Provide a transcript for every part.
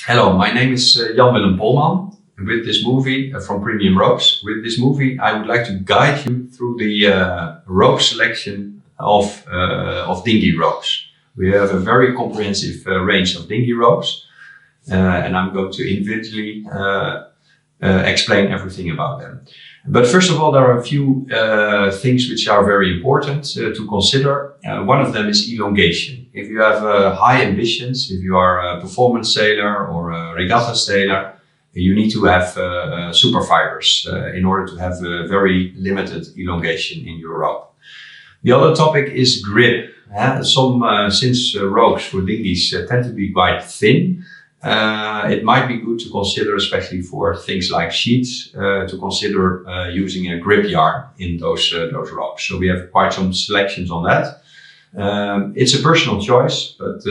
Hello, my name is Jan-Willem Polman. With this movie from Premiumropes, with this movie I would like to guide you through the rope selection of dinghy ropes. We have a very comprehensive range of dinghy ropes and I'm going to individually explain everything about them. But first of all, there are a few things which are very important to consider. One of them is elongation. If you have high ambitions, if you are a performance sailor or a regatta sailor, you need to have superfibers in order to have very limited elongation in your rope. The other topic is grip. Since ropes for dinghies tend to be quite thin, it might be good to consider, especially for things like sheets, to consider using a grip yarn in those ropes. So we have quite some selections on that. It's a personal choice, but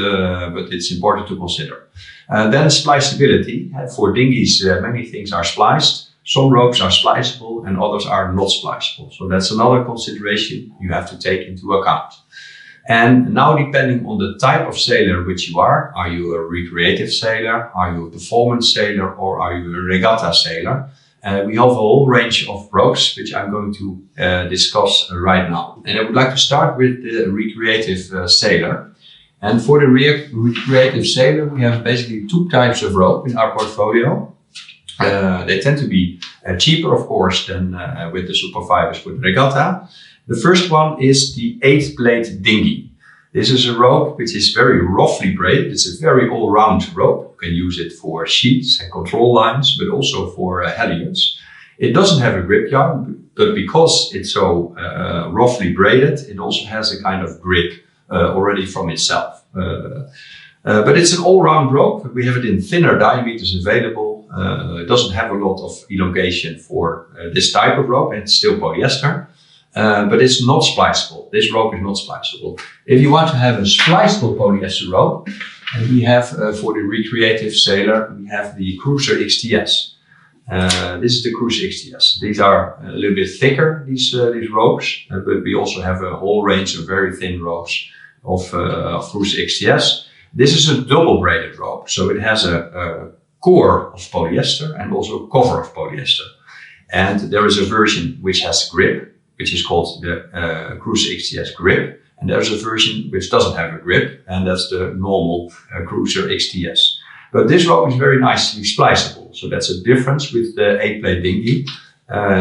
it's important to consider. Then spliceability. For dinghies, many things are spliced. Some ropes are spliceable and others are not spliceable. So that's another consideration you have to take into account. And now, depending on the type of sailor which you are you a recreative sailor, are you a performance sailor, or are you a regatta sailor? We have a whole range of ropes which I'm going to discuss right now. And I would like to start with the recreative sailor. And for the recreative sailor, we have basically two types of rope in our portfolio. They tend to be cheaper, of course, than with the superfibers with regatta. The first one is the 8-blade dinghy. This is a rope which is very roughly braided. It's a very all-round rope. You can use it for sheets and control lines, but also for halyards. It doesn't have a grip yarn, but because it's so roughly braided, it also has a kind of grip already from itself. But it's an all-round rope. We have it in thinner diameters available. It doesn't have a lot of elongation for this type of rope, and it's still polyester. But it's not spliceable. This rope is not spliceable. If you want to have a spliceable polyester rope, and we have for the recreative sailor, we have the Cruiser XTS. This is the Cruiser XTS. These are a little bit thicker, these ropes, but we also have a whole range of very thin ropes of Cruiser XTS. This is a double braided rope, so it has a core of polyester and also a cover of polyester. And there is a version which has grip, which is called the Cruiser XTS grip. And there's a version which doesn't have a grip, and that's the normal Cruiser XTS. But this rope is very nicely spliceable. So that's a difference with the 8-blade dinghy.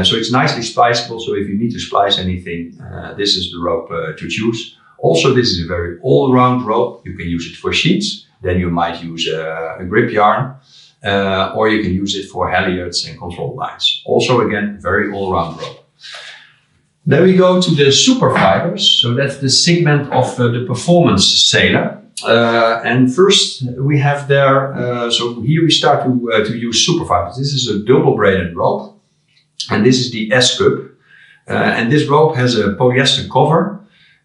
So it's nicely spliceable. So if you need to splice anything, this is the rope to choose. Also, this is a very all-round rope. You can use it for sheets. Then you might use a grip yarn. Or you can use it for halyards and control lines. Also, again, very all-round rope. Then we go to the superfibers. So that's the segment of the performance sailor. And first we have there, so here we start to use superfibers. This is a double braided rope. And this is the S-cup. And this rope has a polyester cover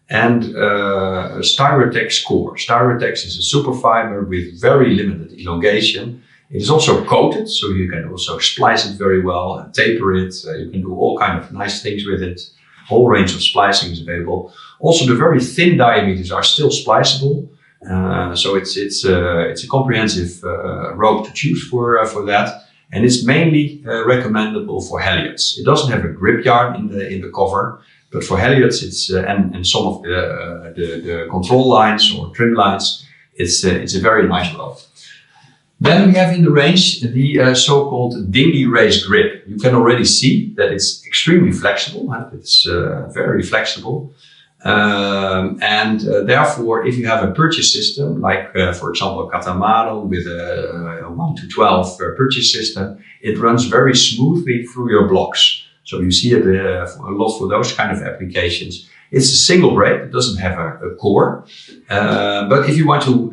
and a Styrotex core. Styrotex is a superfiber with very limited elongation. It is also coated, so you can also splice it very well and taper it. You can do all kinds of nice things with it. Whole range of splicing is available. Also, the very thin diameters are still spliceable. So it's a comprehensive rope to choose for that. And it's mainly recommendable for halyards. It doesn't have a grip yarn in the cover, but for halyards, it's and some of the control lines or trim lines, it's a very nice rope. Then we have in the range the so-called dinghy race grip. You can already see that it's extremely flexible. It's very flexible. Therefore, if you have a purchase system, like for example, a catamaran with a 1 to 12 purchase system, it runs very smoothly through your blocks. So you see it a lot for those kind of applications. It's a single braid, it doesn't have a core. But if you want to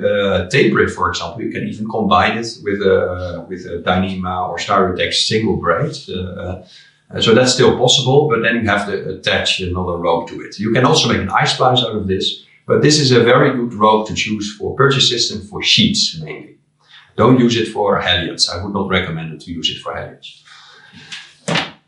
taper it, for example, you can even combine it with a Dyneema or Styrotex single braid. So that's still possible, but then you have to attach another rope to it. You can also make an eye-splice out of this, but this is a very good rope to choose for purchase system for sheets mainly. Don't use it for halyards. I would not recommend it to use it for halyards.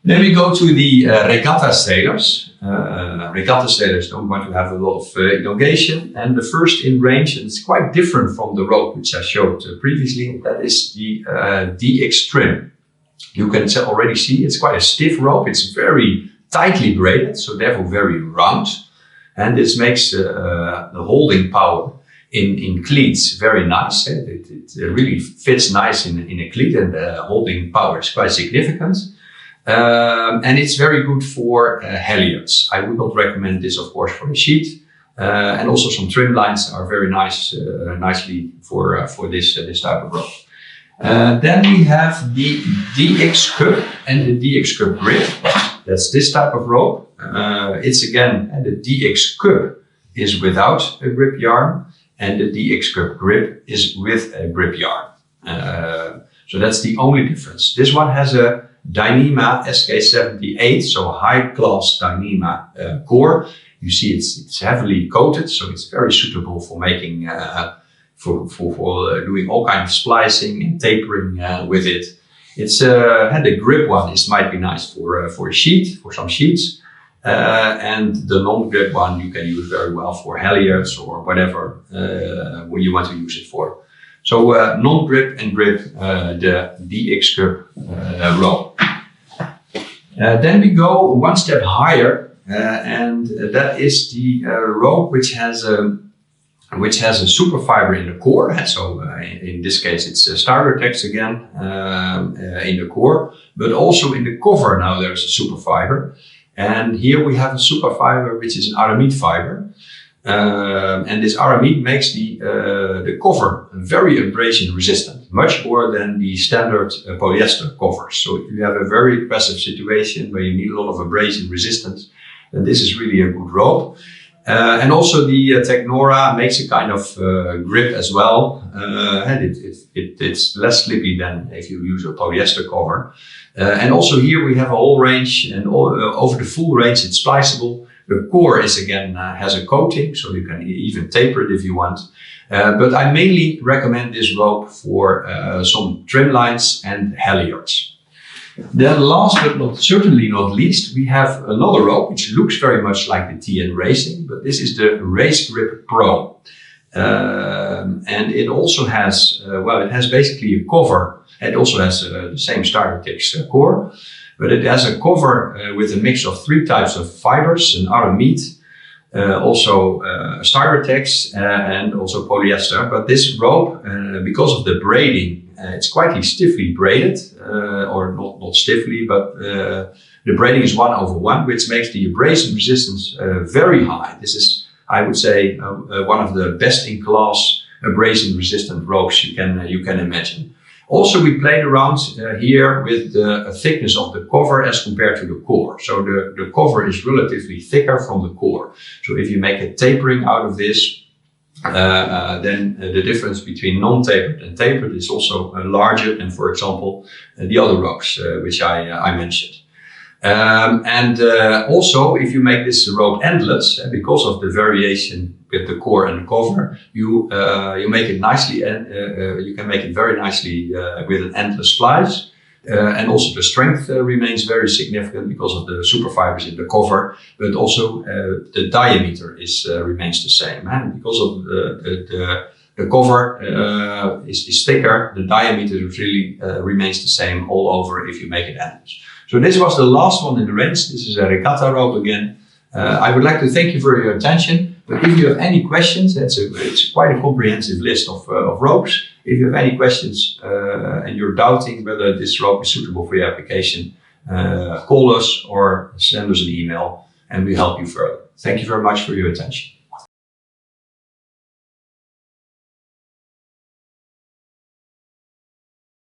Then we go to the regatta sailors. Regatta sailors don't want to have a lot of elongation. And the first in range, and it's quite different from the rope which I showed previously, that is the DX trim. You can already see it's quite a stiff rope. It's very tightly braided, so therefore very round. And this makes the holding power in cleats very nice. It really fits nice in a cleat, and the holding power is quite significant. And it's very good for halyards. I would not recommend this, of course, for a sheet. And also some trim lines are very nice, nicely for this type of rope. Then we have the DX cup and the DX cup grip. That's this type of rope. It's again, the DX cup is without a grip yarn, and the DX cup grip is with a grip yarn. So that's the only difference. This one has a Dyneema SK78, so high class Dyneema core. You see it's heavily coated, so it's very suitable for making for doing all kinds of splicing and tapering with it. It's the grip one might be nice for a sheet, for some sheets, and the non-grip one you can use very well for halyards or whatever what you want to use it for. So non-grip and grip, the DX cup rope. Then we go one step higher, and that is the rope which has a super fiber in the core. So in this case it's a starter text again in the core, but also in the cover now there's a super fiber. And here we have a super fiber which is an aramid fiber. And this aramid makes the cover very abrasion resistant, much more than the standard polyester covers. So if you have a very aggressive situation where you need a lot of abrasion resistance, then this is really a good rope. And also the Technora makes a kind of grip as well. And it's less slippy than if you use a polyester cover. And also here we have a whole range, and over the full range it's spliceable. The core is again has a coating, so you can even taper it if you want. But I mainly recommend this rope for some trim lines and halyards. Then last but certainly not least, we have another rope which looks very much like the TN Racing, but this is the Racegrip Pro. And it also has, it has basically a cover. It also has the same starter text core. But it has a cover with a mix of 3 types of fibers, an aramid, also starter text, and also polyester. But this rope, because of the braiding, it's quite stiffly braided, or not stiffly, but the braiding is 1/1, which makes the abrasion resistance very high. This is, I would say, one of the best in class abrasion resistant ropes you can imagine. Also, we played around here with the thickness of the cover as compared to the core. So the cover is relatively thicker from the core. So if you make a tapering out of this, then the difference between non-tapered and tapered is also larger than, for example, the other ropes which I mentioned. Also, if you make this rope endless, because of the variation with the core and the cover, you make it nicely, and you can make it very nicely with an endless splice. And also the strength remains very significant because of the superfibers in the cover, but also the diameter remains the same. And because of the cover is thicker, the diameter really remains the same all over if you make it endless. So this was the last one in the range. This is a regatta rope again. I would like to thank you for your attention. But if you have any questions, it's quite a comprehensive list of ropes. If you have any questions and you're doubting whether this rope is suitable for your application, call us or send us an email and we'll help you further. Thank you very much for your attention.